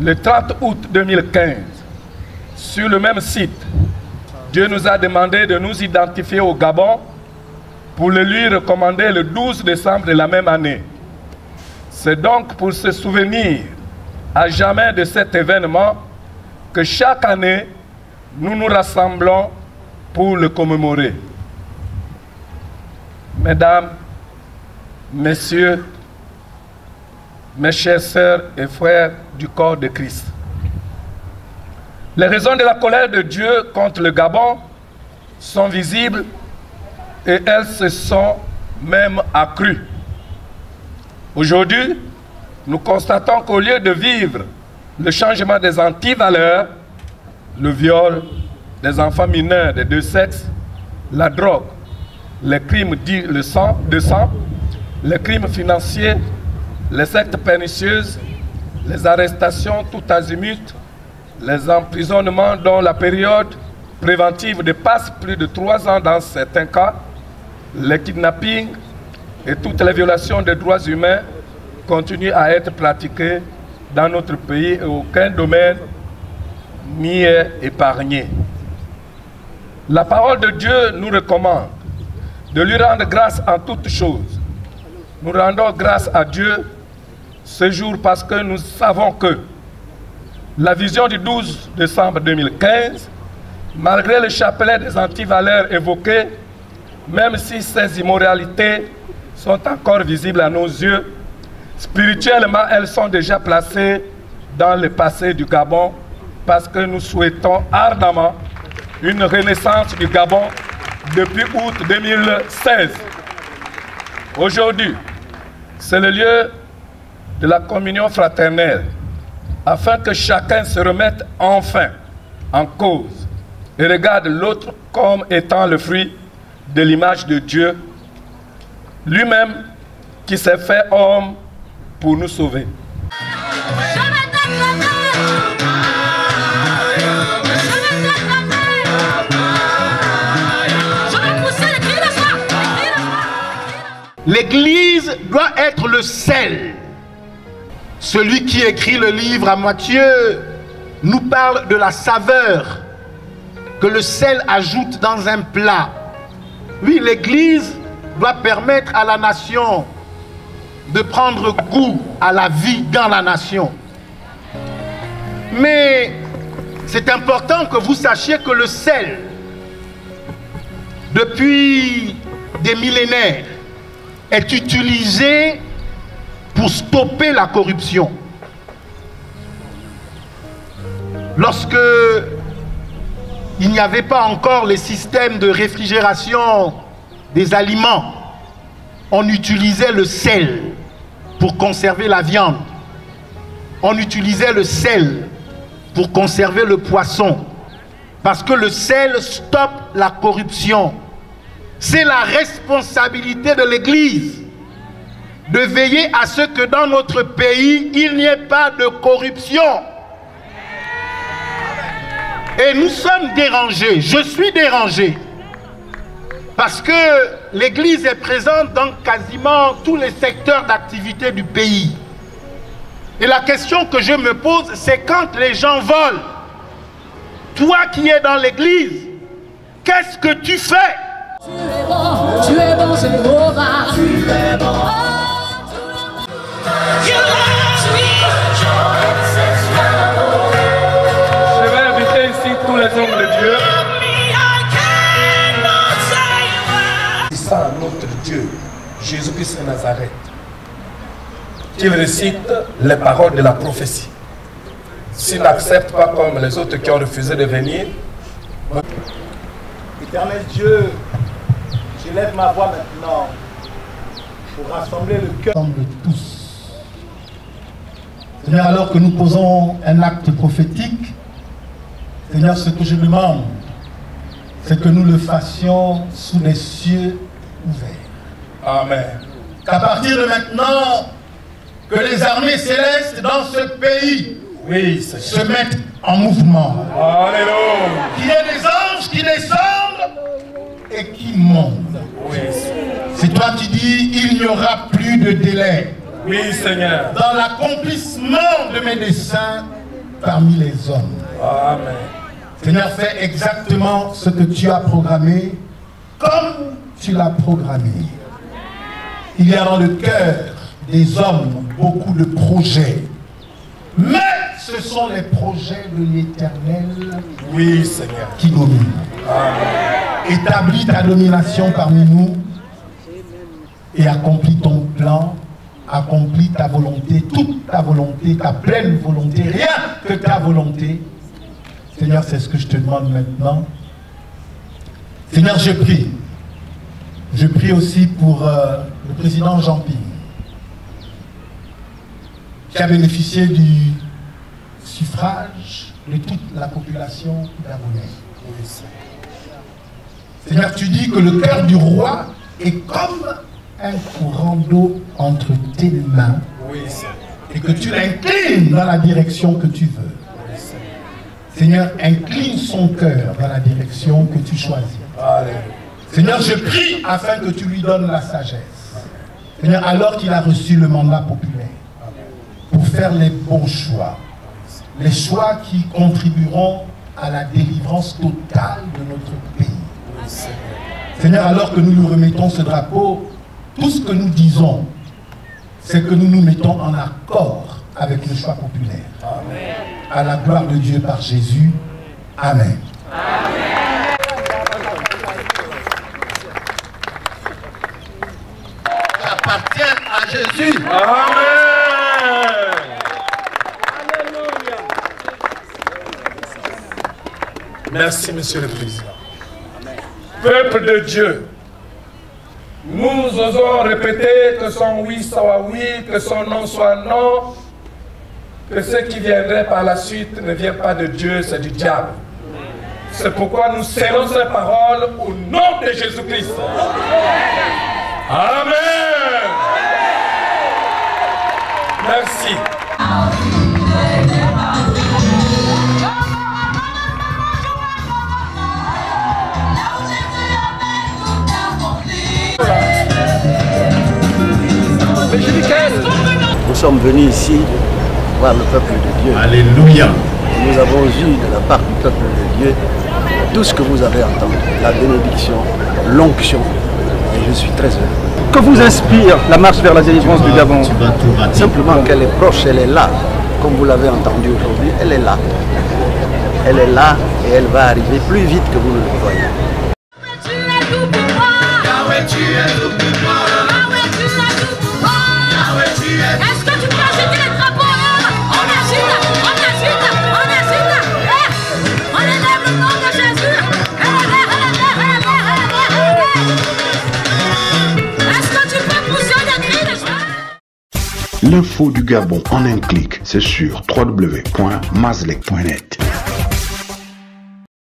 Le 30 août 2015, sur le même site, Dieu nous a demandé de nous identifier au Gabon pour le lui recommander le 12 décembre de la même année. C'est donc pour se souvenir à jamais de cet événement que chaque année, nous nous rassemblons pour le commémorer. Mesdames, Messieurs, mes chères sœurs et frères du corps de Christ, les raisons de la colère de Dieu contre le Gabon sont visibles et elles se sont même accrues. Aujourd'hui, nous constatons qu'au lieu de vivre le changement des antivaleurs, le viol des enfants mineurs des deux sexes, la drogue, les crimes dits de sang, les crimes financiers, les sectes pernicieuses, les arrestations tout azimut, les emprisonnements dont la période préventive dépasse plus de 3 ans dans certains cas, les kidnappings et toutes les violations des droits humains continuent à être pratiquées dans notre pays et aucun domaine n'y est épargné. La parole de Dieu nous recommande de lui rendre grâce en toutes choses. Nous rendons grâce à Dieu ce jour parce que nous savons que la vision du 12 décembre 2015, malgré le chapelet des antivaleurs évoquées, même si ces immoralités sont encore visibles à nos yeux, spirituellement elles sont déjà placées dans le passé du Gabon parce que nous souhaitons ardemment une renaissance du Gabon depuis août 2016. Aujourd'hui, c'est le lieu de la communion fraternelle, afin que chacun se remette enfin en cause et regarde l'autre comme étant le fruit de l'image de Dieu, lui-même qui s'est fait homme pour nous sauver. L'Église doit être le sel. Celui qui écrit le livre à Matthieu nous parle de la saveur que le sel ajoute dans un plat. Oui, l'Église doit permettre à la nation de prendre goût à la vie dans la nation. Mais c'est important que vous sachiez que le sel, depuis des millénaires, est utilisé pour stopper la corruption. Lorsque il n'y avait pas encore les systèmes de réfrigération des aliments, on utilisait le sel pour conserver la viande. On utilisait le sel pour conserver le poisson. Parce que le sel stoppe la corruption. C'est la responsabilité de l'Église de veiller à ce que dans notre pays, il n'y ait pas de corruption. Et nous sommes dérangés, je suis dérangé, parce que l'Église est présente dans quasiment tous les secteurs d'activité du pays. Et la question que je me pose, c'est quand les gens volent, toi qui es dans l'Église, qu'est-ce que tu fais? Tu es bon, Jéhovah. Tu es bon. Je vais inviter ici tous les hommes de Dieu. C'est ça notre Dieu, Jésus-Christ de Nazareth, qui récite les paroles de la prophétie. S'il n'accepte pas comme les autres qui ont refusé de venir. Éternel Dieu, j'élève ma voix maintenant pour rassembler le cœur de tous. Seigneur, alors que nous posons un acte prophétique, Seigneur, ce que je demande, c'est que nous le fassions sous les cieux ouverts. Amen. Qu'à partir de maintenant, que les armées célestes dans ce pays se mettent en mouvement. Alléluia. Qu'il y ait des anges qui descendent et qui montent. Oui. C'est toi qui dis, il n'y aura plus de délai. Oui, Seigneur. Dans l'accomplissement de mes desseins parmi les hommes. Amen. Seigneur, fais exactement ce que tu as programmé, comme tu l'as programmé. Il y a dans le cœur des hommes beaucoup de projets, mais ce sont les projets de l'Éternel, Oui, Seigneur. qui dominent. Amen. Établis ta domination parmi nous et accomplis ton plan, accomplis ta volonté, toute ta volonté, ta pleine volonté, rien que ta volonté. Seigneur, c'est ce que je te demande maintenant. Seigneur, je prie. Je prie aussi pour le président Jean-Pierre, qui a bénéficié du suffrage de toute la population gabonaise. Seigneur, tu dis que le cœur du roi est comme un courant d'eau entre tes mains, Oui, Seigneur. et que tu l'inclines dans la direction que tu veux. Seigneur, incline son cœur dans la direction que tu choisis. Alléluia. Seigneur, je prie afin que tu lui donnes la sagesse. Seigneur, alors qu'il a reçu le mandat populaire, pour faire les bons choix, les choix qui contribueront à la délivrance totale de notre pays. Seigneur, alors que nous lui remettons ce drapeau, tout ce que nous disons, c'est que nous nous mettons en accord avec le choix populaire. Amen. À la gloire de Dieu par Jésus. Amen. J'appartiens à Jésus. Amen. Merci, Monsieur le Président. Peuple de Dieu, nous osons répéter que son oui soit oui, que son non soit non, que ce qui viendrait par la suite ne vient pas de Dieu, c'est du diable. C'est pourquoi nous scellons ces paroles au nom de Jésus-Christ. Amen. Merci. Nous sommes venus ici voir le peuple de Dieu. Alléluia. Nous avons eu de la part du peuple de Dieu tout ce que vous avez entendu, la bénédiction, l'onction, et je suis très heureux. Que vous inspire la marche vers la délivrance du Gabon? Simplement qu'elle est proche, elle est là, comme vous l'avez entendu aujourd'hui, elle est là. Elle est là et elle va arriver plus vite que vous ne le croyez. Tu es tout pour moi. Yahweh, tu es tout pour moi. Yahweh, tu es tout pour moi. Yahweh, tu es tout. Est-ce que tu peux agiter les drapeaux là? On agite, on agite, on agite. On élève le nom de Jésus. Est-ce que tu peux pousser des cris de joie? L'info du Gabon en un clic, c'est sur www.mazlek.net.